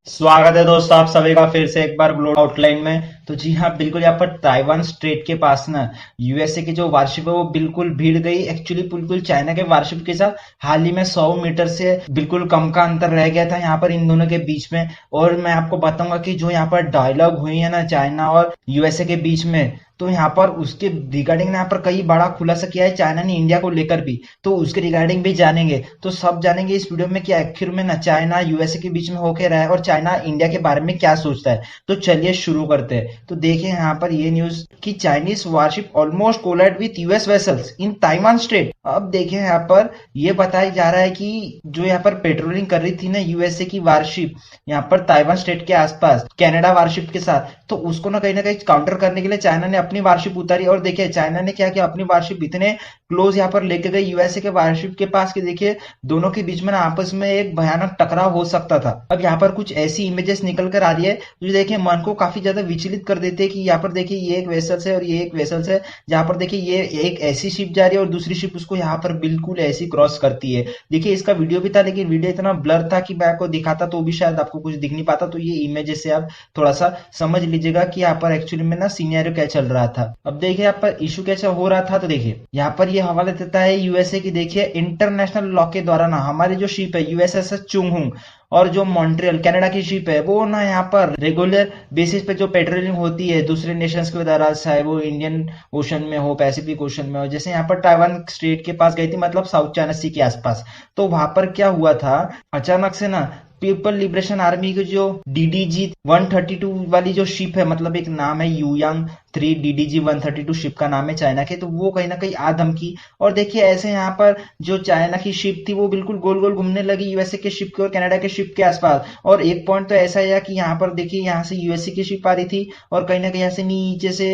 स्वागत है दोस्तों आप सभी का फिर से एक बार ग्लोबल आउटलाइन में। तो जी हाँ, बिल्कुल यहाँ पर ताइवान स्ट्रेट के पास ना यूएसए की जो वारशिप है वो बिल्कुल भिड़ गई। एक्चुअली बिल्कुल चाइना के वारशिप के साथ हाल ही में 100 मीटर से बिल्कुल कम का अंतर रह गया था यहाँ पर इन दोनों के बीच में। और मैं आपको बताऊंगा कि जो यहाँ पर डायलॉग हुई है ना चाइना और यूएसए के बीच में, तो यहाँ पर उसके रिगार्डिंग यहाँ पर कई बड़ा खुलासा किया है चाइना ने इंडिया को लेकर भी। तो उसके रिगार्डिंग भी जानेंगे, तो सब जानेंगे इस वीडियो में कि आखिर में ना चाइना यूएसए के बीच में होके रहा है और चाइना इंडिया के बारे में क्या सोचता है। तो चलिए शुरू करते हैं। तो देखिए यहाँ पर ये न्यूज कि Chinese warship almost collide with US vessels in Taiwan strait. अब देखिए यहाँ पर ये बताया जा रहा है कि जो यहाँ पर पेट्रोलिंग कर रही थी ना यूएसए की वारशिप यहाँ पर ताइवान स्ट्रेट के आसपास कनाडा वारशिप के साथ, तो उसको ना कहीं काउंटर करने के लिए चाइना ने अपनी वारशिप उतारी। और देखिए चाइना ने क्या किया, अपनी वारशिप इतने क्लोज यहाँ पर लेके गई यूएसए के वारशिप के पास कि देखिए दोनों के बीच में ना आपस में एक भयानक टकराव हो सकता था। अब यहाँ पर कुछ ऐसी इमेजेस निकल कर आ रही है जो देखिए मन को काफी ज्यादा विचलित कर देते हैं कि यहाँ पर देखिए ये एक वेसल्स है और ये एक वेसल्स है, जहां पर देखिए ये एक ऐसी शिप जा रही है और दूसरी शिप उसको यहाँ पर बिल्कुल ऐसी क्रॉस करती है। देखिए इसका वीडियो भी था लेकिन वीडियो इतना ब्लर था कि मैं आपको दिखाता तो भी शायद आपको कुछ दिख नहीं पाता। तो ये इमेजेस से आप थोड़ा सा समझ लीजिएगा कि यहाँ पर एक्चुअली में ना सीनियर क्या चल रहा था। अब देखिए यहाँ पर इशू कैसे हो रहा था, तो देखिए यहाँ पर ये हवाला देता है यूएसए की। देखिए इंटरनेशनल लॉ के द्वारा ना हमारी जो शिप है यूएसएस चुंगहुंग और जो मॉन्ट्रियल कनाडा की शिप है वो ना यहाँ पर रेगुलर बेसिस पे जो पेट्रोलिंग होती है दूसरे नेशंस के द्वारा, चाहे वो इंडियन ओशन में हो पैसिफिक ओशन में हो, जैसे यहाँ पर ताइवान स्ट्रेट के पास गई थी, मतलब साउथ चाइना सी के आसपास। तो वहां पर क्या हुआ था, अचानक से ना पीपल लिबरेशन आर्मी की जो डीडीजी 132 वाली जो शिप है, मतलब एक नाम है यूयांग 3 डीडीजी 132 शिप का नाम है चाइना के, तो वो कहीं ना कहीं आ धमकी। और देखिए ऐसे यहाँ पर जो चाइना की शिप थी वो बिल्कुल गोल गोल घूमने लगी यूएसए के शिप के और कनाडा के शिप के आसपास। और एक पॉइंट तो ऐसा है कि यहाँ पर देखिए यहाँ से यूएसए की शिप आ रही थी और कहीं ना कहीं यहाँ से नीचे से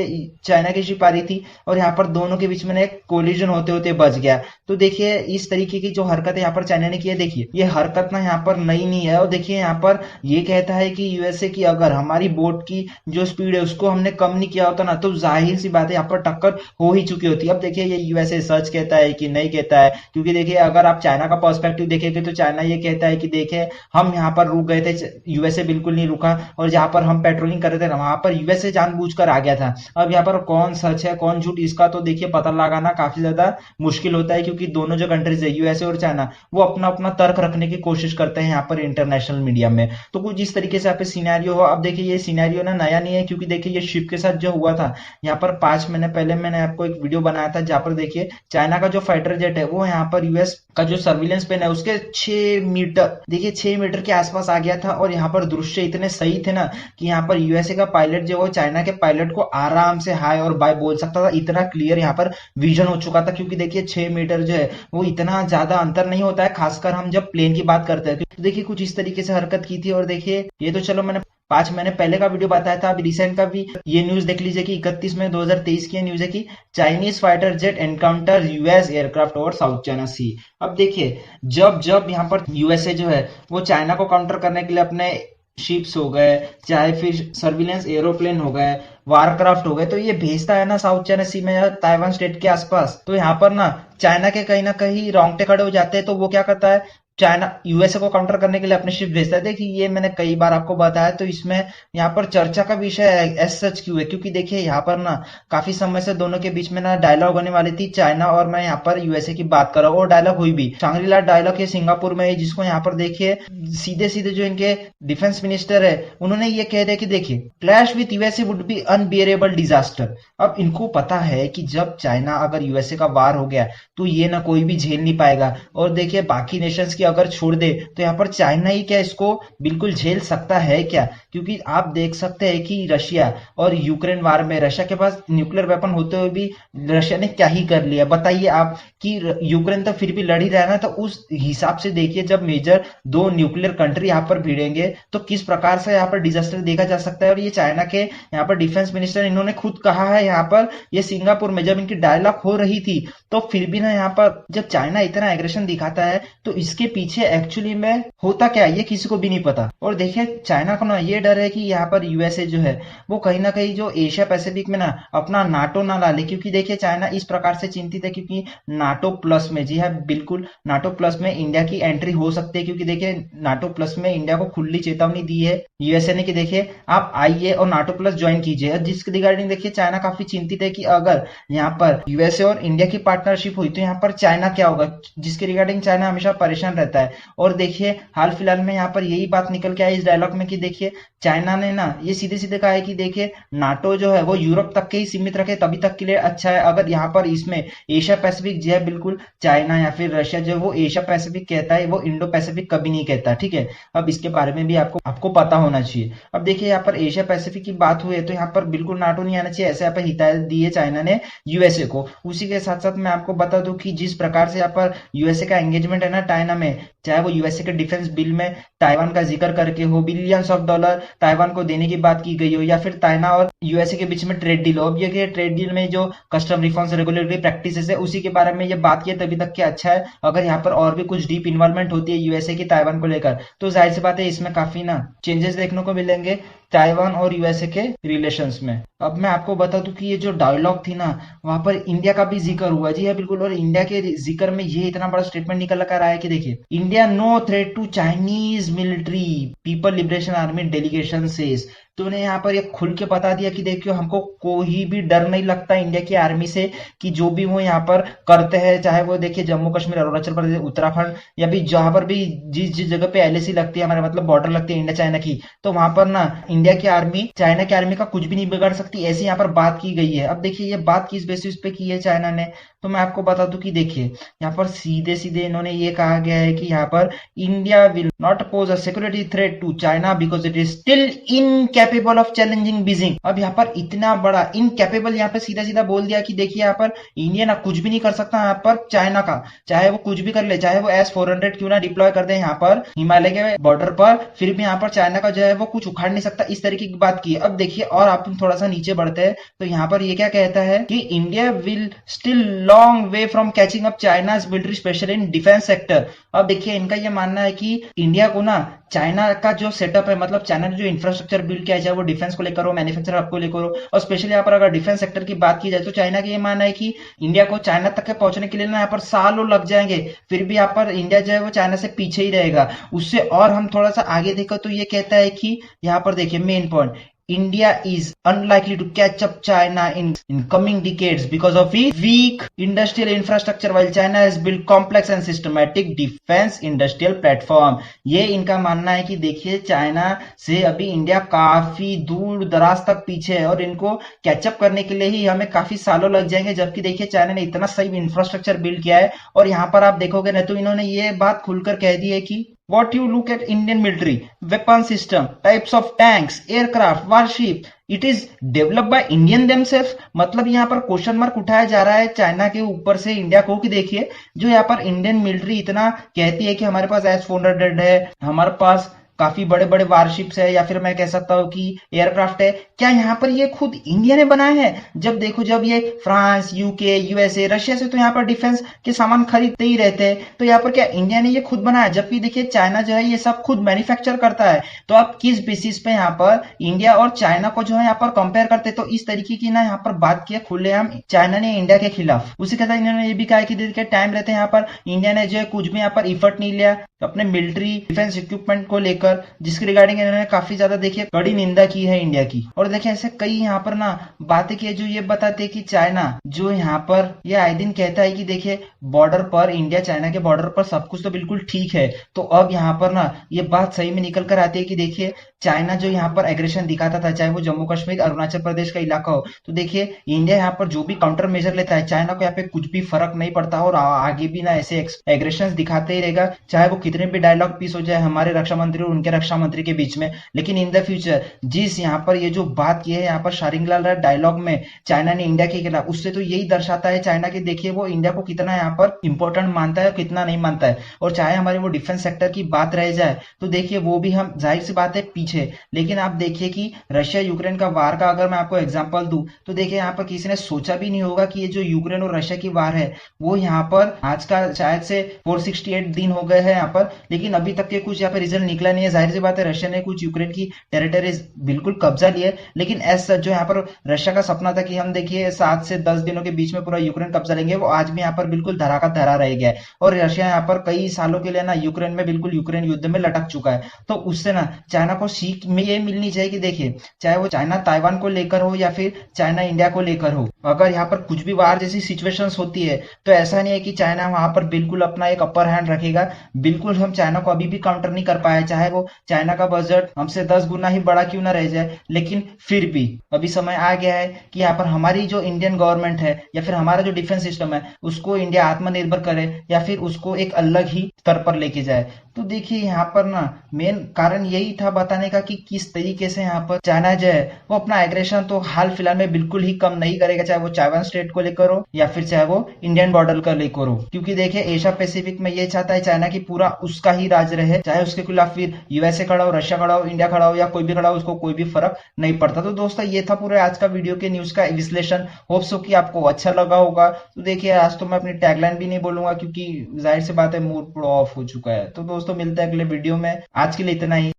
चाइना की शिप आ रही थी और यहाँ पर दोनों के बीच में एक कोलिजन होते होते बच गया। तो देखिए इस तरीके की जो हरकत है यहाँ पर चाइना ने की है, देखिए ये हरकत ना यहाँ पर नई नहीं है। और देखिए यहाँ पर ये कहता है कि यूएसए की अगर हमारी बोट की जो स्पीड है उसको हमने कम नहीं किया होता ना तो जाहिर सी बात है यहाँ पर टक्कर हो ही चुकी होती। अब देखिए ये यूएसए सच कहता है कि नहीं कहता है, क्योंकि देखिए अगर आप चाइना का पर्सपेक्टिव देखेंगे तो चाइना ये कहता है कि देखिए हम यहाँ पर रुक गए थे, यूएसए बिल्कुल नहीं रुका, और जहां पर हम पेट्रोलिंग कर रहे थे ना वहां पर यूएसए जानबूझकर आ गया था। अब यहाँ पर कौन सच है कौन झूठ इसका तो देखिए पता लगाना काफी ज्यादा मुश्किल होता है, क्योंकि दोनों जो कंट्रीज है यूएसए और चाइना वो अपना अपना तर्क रखने की कोशिश करते हैं यहाँ पर इंटरनेशनल मीडिया में। तो कुछ इस तरीके से यहाँ पे सिनेरियो हो। अब देखिए ये सिनेरियो ना नया नहीं है, क्योंकि देखिए ये शिप के साथ जो हुआ था यहाँ पर 5 महीने पहले मैंने आपको एक वीडियो बनाया था जहां पर देखिए चाइना का जो फाइटर जेट है वो यहाँ पर यूएस का जो सर्विलेंस पेन है उसके 6 मीटर, देखिए 6 मीटर के आसपास आ गया था। और यहाँ पर दृश्य इतने सही थे ना कि यहाँ पर यूएसए का पायलट जो वो चाइना के पायलट को आराम से हाय और बाय बोल सकता था, इतना क्लियर यहाँ पर विजन हो चुका था। क्योंकि देखिए 6 मीटर जो है वो इतना ज्यादा अंतर नहीं होता है, खासकर हम जब प्लेन की बात करते हैं। तो देखिए कुछ इस तरीके से हरकत की थी। और देखिए ये तो चलो मैंने 5 महीने पहले का वीडियो बताया था, अभी रिसेंट का भी ये न्यूज देख लीजिए कि 31 मई 2023 की न्यूज है कि Chinese fighter jet encounter US aircraft over South China sea. अब देखिए जब जब यहाँ पर यूएसए जो है वो चाइना को काउंटर करने के लिए अपने शिप्स हो गए, चाहे फिर सर्विलेंस एरोप्लेन हो गए, वारक्राफ्ट हो गए, तो ये भेजता है ना साउथ चाइना सी में या ताइवान स्टेट के आसपास, तो यहाँ पर ना चाइना के कहीं ना कहीं रोंगटे खड़े हो जाते हैं। तो वो क्या करता है, चाइना यूएसए को काउंटर करने के लिए अपने शिप भेजता है। देखिए ये मैंने कई बार आपको बताया, तो इसमें यहाँ पर चर्चा का विषय एज सच क्यों है, क्योंकि देखिए यहाँ पर ना काफी समय से दोनों के बीच में ना डायलॉग होने वाली थी, चाइना और मैं यहाँ पर यूएसए की बात कर रहा हूँ। और डायलॉग हुई भी, शांग्रीला डायलॉग है सिंगापुर में, जिसको यहाँ पर देखिए सीधे सीधे जो इनके डिफेंस मिनिस्टर है उन्होंने ये कह दिया कि देखिए clash with USA would be unbearable disaster. अब इनको पता है कि जब चाइना अगर यूएसए का वार हो गया तो ये ना कोई भी झेल नहीं पाएगा। और देखिए बाकी नेशंस की अगर छोड़ दे तो यहाँ पर चाइना ही क्या इसको बिल्कुल झेल सकता है क्या, क्योंकि आप देख सकते हैं कि रशिया और यूक्रेन वार में रशिया के पास न्यूक्लियर वेपन होते हुए भी रशिया ने क्या ही कर लिया बताइए आप, कि यूक्रेन तो फिर भी लड़ ही रहा है ना। तो उस हिसाब से देखिए जब मेजर दो न्यूक्लियर कंट्री यहाँ पर भिड़ेंगे तो किस प्रकार से यहाँ पर डिजास्टर देखा जा सकता है। और ये चाइना के यहाँ पर डिफेंस मिनिस्टर इन्होंने खुद कहा है यहाँ पर ये सिंगापुर में जब इनकी डायलॉग हो रही थी, तो फिर भी ना यहाँ पर जब चाइना इतना एग्रेशन दिखाता है तो इसके पीछे एक्चुअली में होता क्या है ये किसी को भी नहीं पता। और देखिए चाइना को ना ये डर है कि यहाँ पर यूएसए जो है वो कहीं ना कहीं जो एशिया पैसिफिक में ना अपना नाटो ना ला ले, क्योंकि देखिए चाइना इस प्रकार से चिंतित है क्योंकि नाटो प्लस में, जी हाँ बिल्कुल, नाटो प्लस में इंडिया की एंट्री हो सकती है, क्योंकि देखिए नाटो प्लस में इंडिया को खुली चेतावनी दी है यूएसए ने कि देखिए आप आइए और नाटो प्लस ज्वाइन कीजिए। जिसके रिगार्डिंग देखिए चाइना काफी चिंतित है कि अगर यहाँ पर यूएसए और इंडिया की पार्टनरशिप हुई तो यहाँ पर चाइना क्या होगा, जिसके रिगार्डिंग चाइना हमेशा परेशान रहता है। और देखिए हाल फिलहाल में यहाँ पर यही बात निकल के आई इस डायलॉग में कि देखिए चाइना ने ना ये सीधे सीधे कहा है कि देखिए नाटो जो है वो यूरोप तक के ही सीमित रखे तभी तक के लिए अच्छा है, अगर यहाँ पर इसमें एशिया पैसिफिक जो है बिल्कुल चाइना या फिर रशिया जो है वो एशिया पैसिफिक कहता है, वो इंडो पैसिफिक कभी नहीं कहता, ठीक है। अब इसके बारे में भी आपको पता होना चाहिए। अब देखिए यहाँ पर एशिया पैसिफिक की बात हुई है तो यहाँ पर बिल्कुल नाटो नहीं आना चाहिए, ऐसे यहाँ पर हिदायत दी है चाइना ने यूएसए को। उसी के साथ साथ मैं आपको बता दूं कि जिस प्रकार से यहाँ पर यूएसए का एंगेजमेंट है ना चाइना में, चाहे वो यूएसए के डिफेंस बिल में ताइवान का जिक्र करके हो, बिलियंस ऑफ डॉलर ताइवान को देने की बात की गई हो, या फिर चाइना और यूएसए के बीच में ट्रेड डील हो। अब ये ट्रेड डील में जो कस्टम रिफॉर्म्स रेगुलेटरी प्रैक्टिसेस है उसी के बारे में ये बात की तभी तक क्या अच्छा है। अगर यहाँ पर और भी कुछ डीप इन्वॉल्वमेंट होती है यूएसए की ताइवान को लेकर तो जाहिर सी बात है इसमें काफी ना चेंजेस देखने को मिलेंगे ताइवान और यूएसए के रिलेशंस में। अब मैं आपको बता दूं कि ये जो डायलॉग थी ना वहां पर इंडिया का भी जिक्र हुआ, जी है बिल्कुल। और इंडिया के जिक्र में ये इतना बड़ा स्टेटमेंट निकल कर आया है कि देखिए India no threat to Chinese military people liberation army delegation says. तो उन्हें यहाँ पर ये खुल के बता दिया कि देखियो हमको कोई भी डर नहीं लगता इंडिया की आर्मी से, कि जो भी वो यहाँ पर करते हैं, चाहे वो देखिए जम्मू कश्मीर, अरुणाचल प्रदेश, उत्तराखंड या भी जहां पर भी जिस जिस जगह पे एलएसी लगती है हमारे मतलब बॉर्डर लगती है इंडिया चाइना की, तो वहां पर ना इंडिया की आर्मी चाइना की आर्मी का कुछ भी नहीं बिगाड़ सकती, ऐसी यहाँ पर बात की गई है। अब देखिए ये बात किस बेसिस पे की है चाइना ने, तो मैं आपको बता दूं कि देखिए यहाँ पर सीधे सीधे इन्होंने ये कहा गया है कि यहाँ पर India will not pose a security threat to China because it is still incapable of challenging Beijing. अब यहाँ पर इतना बड़ा इनकैपेबल यहाँ पे सीधा सीधा बोल दिया कि देखिए यहाँ पर इंडिया ना कुछ भी नहीं कर सकता यहाँ पर चाइना का, चाहे वो कुछ भी कर ले, चाहे वो S-400 क्यों ना डिप्लॉय कर दे यहाँ पर हिमालय के बॉर्डर पर, फिर भी यहाँ पर चाइना का जो है वो कुछ उखाड़ नहीं सकता, इस तरीके की बात की। अब देखिए और आप थोड़ा सा नीचे बढ़ते हैं तो यहाँ पर ये क्या कहता है कि India will still long way from catching up China's military specially in defence sector. अब देखिए इनका ये मानना है कि इंडिया को ना चाइना का जो सेटअप है, मतलब चाइना ने जो इंफ्रास्ट्रक्चर बिल्ड किया है, चाहे वो डिफेंस को लेकर हो, मैन्युफैक्चर हब को लेकर हो, और स्पेशली यहाँ पर अगर डिफेंस सेक्टर की बात की जाए तो चाइना का ये मानना है कि इंडिया को चाइना तक के पहुंचने के लिए ना यहाँ पर सालों लग जाएंगे, फिर भी यहाँ पर इंडिया जो है वो चाइना से पीछे ही रहेगा। उससे और हम थोड़ा सा आगे देखो तो ये कहता है कि यहाँ पर देखिए main point, India is unlikely to catch up China in coming decades because of its weak industrial infrastructure, while China has built complex and systematic defense industrial platform। ये इनका मानना है कि देखिए चाइना से अभी इंडिया काफी दूर दराज तक पीछे है और इनको कैचअप करने के लिए ही हमें काफी सालों लग जाएंगे, जबकि देखिए चाइना ने इतना सही इंफ्रास्ट्रक्चर बिल्ड किया है। और यहाँ पर आप देखोगे ना तो इन्होंने ये बात खुलकर कह दी है कि what you look at Indian military, weapon system, types of tanks, aircraft, warship, it is developed by Indian themselves। मतलब यहाँ पर क्वेश्चन मार्क उठाया जा रहा है चाइना के ऊपर से इंडिया को कि देखिए जो यहाँ पर इंडियन मिलिट्री इतना कहती है कि हमारे पास S-400 है, हमारे पास काफी बड़े बड़े वारशिप्स है, या फिर मैं कह सकता हूँ कि एयरक्राफ्ट है, क्या यहाँ पर ये खुद इंडिया ने बनाए हैं? जब देखो जब ये फ्रांस, यूके, यूएसए, रशिया से तो यहाँ पर डिफेंस के सामान खरीदते ही रहते हैं, तो यहाँ पर क्या इंडिया ने ये खुद बनाया? जबकि देखिए चाइना जो है ये सब खुद मैन्युफैक्चर करता है। तो आप किस बेसिस पे यहाँ पर इंडिया और चाइना को जो है यहाँ पर कंपेयर करते? तो इस तरीके की ना यहाँ पर बात किया खुलेआम चाइना ने इंडिया के खिलाफ। उसी के साथ इन्होंने ये भी कहा कि देखिए टाइम रहते हैं यहाँ पर इंडिया ने जो है कुछ भी यहाँ पर इफर्ट नहीं लिया अपने मिलिट्री डिफेंस इक्विपमेंट को लेकर, जिसके रिगार्डिंग इन्होंने काफी ज्यादा देखिए कड़ी निंदा की है इंडिया की। और देखिए ऐसे कई यहाँ पर ना बातें की जो ये बताते हैं कि चाइना जो यहाँ पर ये आए दिन कहता है कि देखिए बॉर्डर पर इंडिया चाइना के बॉर्डर पर सब कुछ तो बिल्कुल ठीक है, तो अब यहाँ पर ना ये बात सही में निकल कर आती है कि देखिए चाइना जो यहाँ पर एग्रेशन दिखाता था, चाहे वो जम्मू कश्मीर, अरुणाचल प्रदेश का इलाका हो, तो देखिए इंडिया यहाँ पर जो भी काउंटर मेजर लेता है चाइना को यहाँ पे कुछ भी फर्क नहीं पड़ता और आगे भी ना ऐसे एग्रेशन दिखाते ही रहेगा, चाहे वो कितने भी डायलॉग पीस हो जाए। हमारे रक्षा मंत्री उनके रक्षा मंत्री के बीच में। लेकिन इन द फ्यूचर जिस यहाँ पर ये जो बात की है यहाँ पर शारिंगलाल डायलॉग में चाइना ने इंडिया के खिलाफ, उससे तो यही दर्शाता है चाइना की, देखिए वो इंडिया को कितना यहाँ पर इंपॉर्टेंट मानता है और कितना नहीं मानता है। और चाहे हमारे वो डिफेंस सेक्टर की बात रह जाए तो देखिए वो भी हम जाहिर सी बात है पीछे। लेकिन आप देखिए कि रशिया यूक्रेन का वार का अगर मैं आपको एग्जांपल दूं तो देखिए यहाँ पर किसी ने सोचा भी नहीं होगा कि ये जो यूक्रेन और रशिया की वार है वो यहाँ पर आज का शायद से 468 दिन हो गए हैं यहाँ पर, लेकिन अभी तक के कुछ यहाँ पे रिजल्ट निकला नहीं है। जाहिर सी बात है रशिया ने कुछ यूक्रेन की टेरिटरीज बिल्कुल कब्जा ली है, लेकिन ऐसा जो यहाँ पर रशिया का सपना था कि हम देखिए 7 से 10 दिनों के बीच में पूरा यूक्रेन कब्जा लेंगे, वो आज भी यहाँ पर बिल्कुल धरा का धरा रह गया है। और रशिया यहाँ पर कई सालों के लिए ना यूक्रेन में बिल्कुल यूक्रेन युद्ध में लटक चुका है। तो उससे ना चाइना को सीख में ये मिलनी चाहिए कि देखिए चाहे वो चाइना ताइवान को लेकर हो या फिर चाइना इंडिया को लेकर हो, अगर यहाँ पर कुछ भी वार जैसी सिचुएशंस होती है तो ऐसा नहीं है कि चाइना वहां पर बिल्कुल अपना एक अपर हैंड रखेगा। बिल्कुल हम चाइना को अभी भी काउंटर नहीं कर पाए, चाहे वो चाइना का बजट हमसे 10 गुना ही बड़ा क्यों ना रह जाए, लेकिन फिर भी अभी समय आ गया है कि यहाँ पर हमारी जो इंडियन गवर्नमेंट है या फिर हमारा जो डिफेंस सिस्टम है उसको इंडिया आत्मनिर्भर करे या फिर उसको एक अलग ही स्तर पर लेके जाए। तो देखिए यहाँ पर ना मेन कारण यही था बताने का कि किस तरीके से यहाँ पर चाइना जो है वो अपना एग्रेशन तो हाल फिलहाल में बिल्कुल ही कम नहीं करेगा, चाहे वो चाइवान स्टेट को लेकर हो या फिर चाहे वो इंडियन बॉर्डर को लेकर हो। क्योंकि देखिए एशिया पैसिफिक में ये चाहता है चाइना की पूरा उसका ही राज रहे, चाहे उसके खिलाफ फिर यूएसए खड़ा हो, रशिया खड़ा हो, इंडिया खड़ा हो या कोई भी खड़ा हो, उसको कोई भी फर्क नहीं पड़ता। तो दोस्तों ये था पूरे आज का वीडियो के न्यूज का विश्लेषण। होप सो कि आपको अच्छा लगा होगा। तो देखिए आज तो मैं अपनी टैगलाइन भी नहीं बोलूंगा क्योंकि जाहिर सी बात है मूड पूरा ऑफ हो चुका है। तो दोस्तों मिलते हैं अगले वीडियो में, आज के लिए इतना ही।